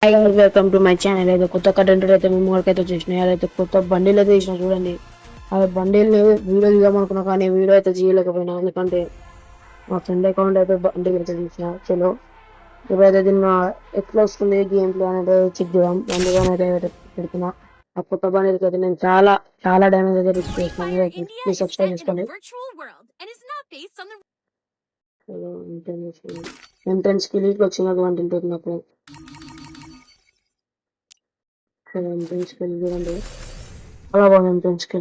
Welcome to my channel. అయితే కొత్త content అయితే మేము అయితే చేసిన అయితే కొత్త బండిలు అయితే చేసిన చూడండి. ఆ బండిల్ని వీడియో తీద్దామనుకున్నా కానీ వీడియో అయితే చేయలేకపోయినా, ఎందుకంటే మా ఫ్రెండ్ అకౌంట్ అయితే బండి అయితే తీసిన. చలో ఇప్పుడైతే దీన్ని ఎట్లా వస్తుంది గేమ్ ప్లే అనేది చెక్ చేద్దాం. అందుకని అయితే పెడుతున్నా. ఆ కొత్త బండికి అయితే నేను చాలా చాలా డ్యామేజ్ అయితే రిస్క్ చేస్తున్నాను. ప్లీజ్ సబ్స్క్రైబ్ చేసుకోండి. చలో ఎంట్రెన్స్ కి లీక్ వచ్చినటువంటి ఉంటుంది నాకు. ఎంట్రెన్స్ కి చూడండి, చాలా బాగుంది ఎంట్రెన్స్ కి.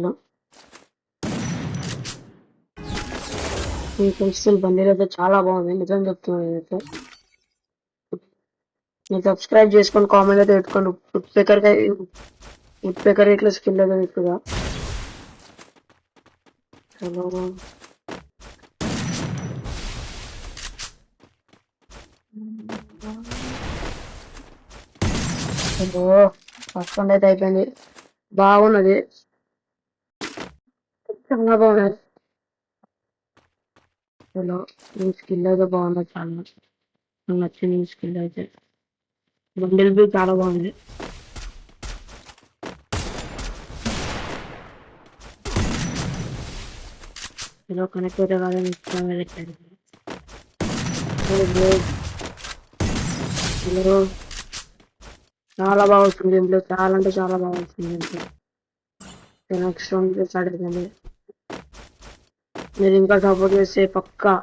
ఈ పెన్సిల్ బండిలు అయితే చాలా బాగుంది, నిజం చెప్తున్నాను నేనైతే. మీరు సబ్స్క్రైబ్ చేసుకొని కామెంట్ అయితే పెట్టుకోండి. ఉడ్ పేకర్ ఇట్లా స్కిల్ అయితే ఎక్కువగా. ఫస్ట్ వన్ అయితే అయిపోయింది, బాగున్నది, చాలా బాగున్నది. చలో ఈ స్కిల్ అయితే బాగున్నది, చాలా నాకు నచ్చింది ఈ స్కిల్ అయితే. బండిల్ బి చాలా బాగుంది. చలో కనెక్ట్ అయితే కాదని చాలా బాగా వస్తుంది ఇంట్లో, చాలా అంటే చాలా బాగా వస్తుంది ఇంట్లో. నెక్స్ట్ రౌండ్ స్టార్ట్ అవుతుంది. మీరు ఇంకా సపోర్ట్ చేస్తే పక్కా,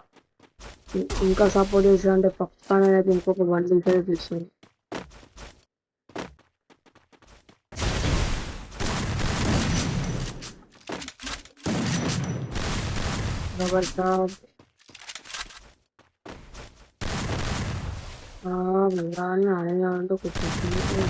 ఇంకా సపోర్ట్ చేస్తే అంటే పక్కా నేనైతే ఇంకొక బండిల్ తీస్తుంది. రబ్బర్ షాప్ మళ్ళీ ఆడేదామంటూ కూర్చొచ్చింది.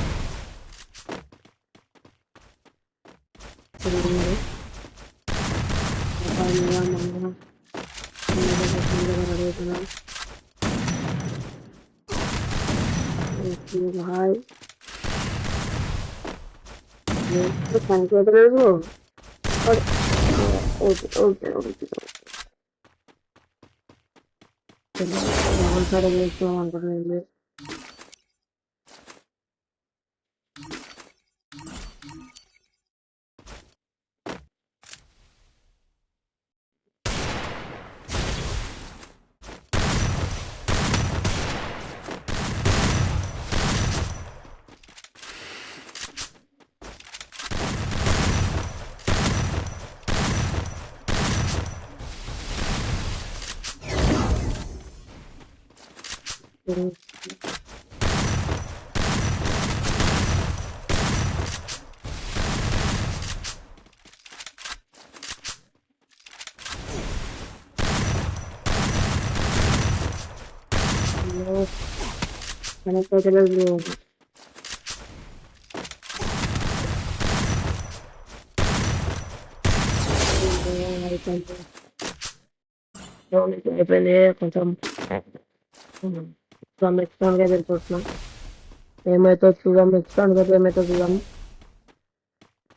హాయ్ పనిచేయలేదు. ఓకే ఓకే ఓకే సరే వేస్తాం అనుకుంటున్నాను. అయిపోయింది కొంచెం ఎక్స్ట్రాన్ గా వెళ్ళిపోతున్నాం. ఏమైతే చూద్దాం, ఎక్స్ట్రాన్ గా ఏమైతే చూద్దాం.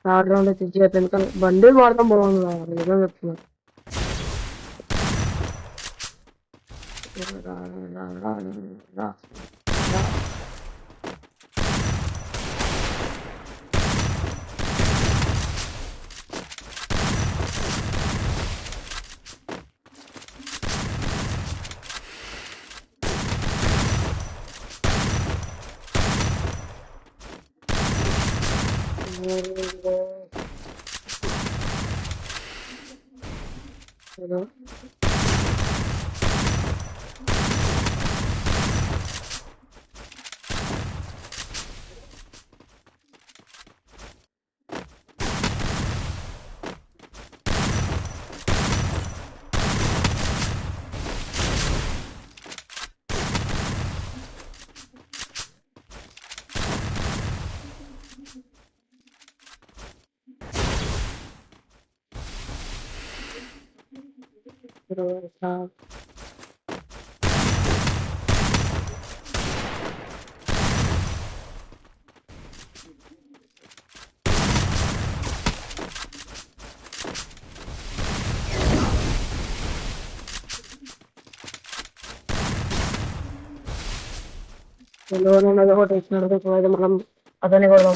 థర్డ్ రౌండ్ అయితే అయిపోయింది కానీ బండి వాడటం బాగుంది, నిజం చెప్తున్నాను. లోన్ ఉన్నది ఒకటి ఇచ్చినట్టు అయితే మనం అతన్ని కూడా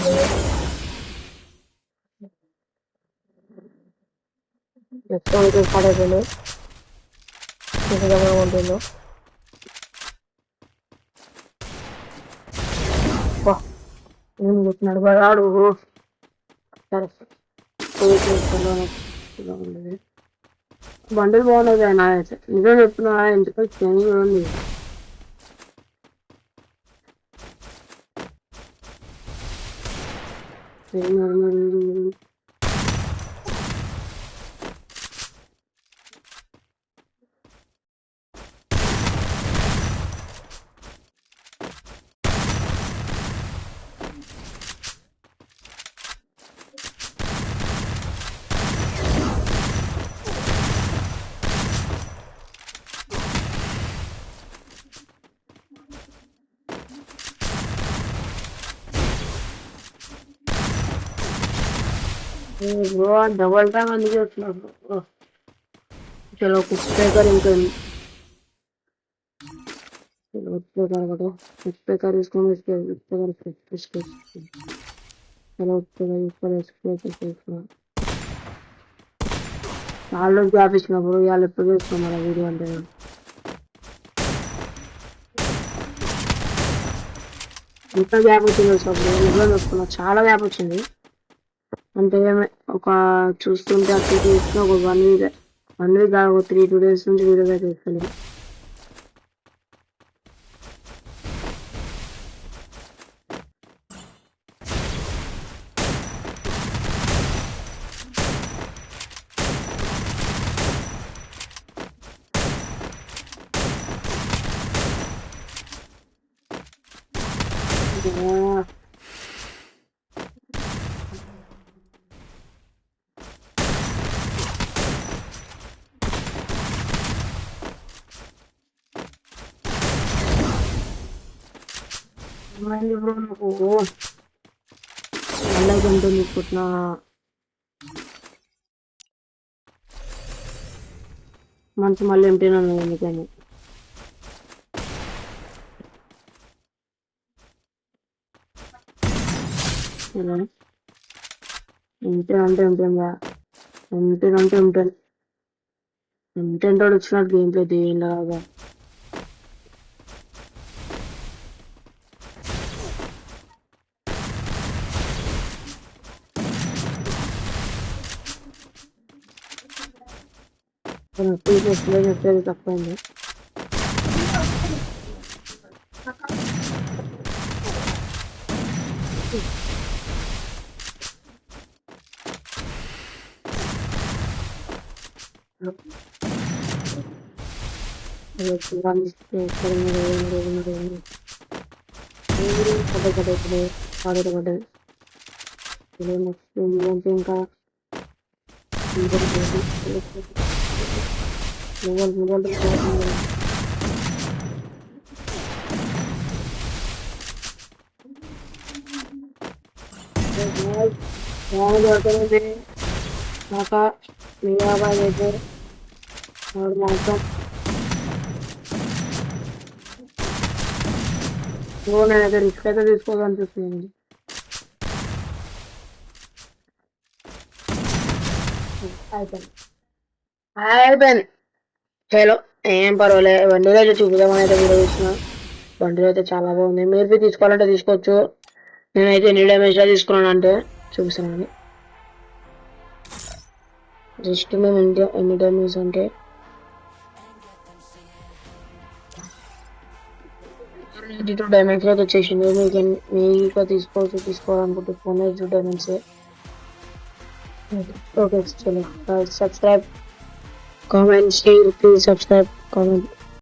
నెక్స్ట్ స్టార్ట్ అయిపోయింది ఉంటుందో నేను కూర్చున్నాడు వాడు సరే బండిలు బాగున్నది ఆయన నిజం చెప్తున్నా ఎందుకు చూడండి डबल टाइम అందుకే వస్తున్నాడు चलो कुछ कर इनका चलो उसपे कर इसको इसको चलो ऊपर इसको వాళ్ళు గ్యాప్ ఇచ్చినప్పుడు వాళ్ళు ఎప్పుడు చూసుకోమని వీడియో అంటే ఇంత గ్యాప్ వచ్చింది వచ్చినప్పుడు నిజంగా చెప్తున్నా చాలా గ్యాప్ వచ్చింది అంటే ఒక చూస్తుంటే అక్కడ చూసిన ఒక 1 వీక్ కాదు 2 days నుంచి వీడియోగా చేస్తాను బ్రో నాకు మళ్ళీ గంట తీసుకుంటున్నా మనసు మళ్ళీ ఎంపినాను ఎందుకని ఎంటేంటో వచ్చినట్టు గేమ్ ప్లే దేనిలాగా తప్పండి ఇంకా మొత్తం నేనైతే రిస్క్ అయితే తీసుకోవాలనిపిస్తుంది అయిపోయింది హలో ఏం పర్వాలేదు బండిలో అయితే చూపుదామని అయితే వీడియో చూసిన బండిలో అయితే చాలా బాగుంది మీరు తీసుకోవాలంటే తీసుకోవచ్చు నేనైతే ఎన్ని డ్యామేజ్ తీసుకున్నాను అంటే చూపిస్తున్నాను జస్ట్ మేము ఎన్ని డ్యామేజ్ అంటే 92 డ్యామేజ్ అయితే వచ్చేసింది మీకు తీసుకోవాలనుకుంటే 492 డ్యామేజ్ ఓకే చలో subscribe comment share please subscribe comment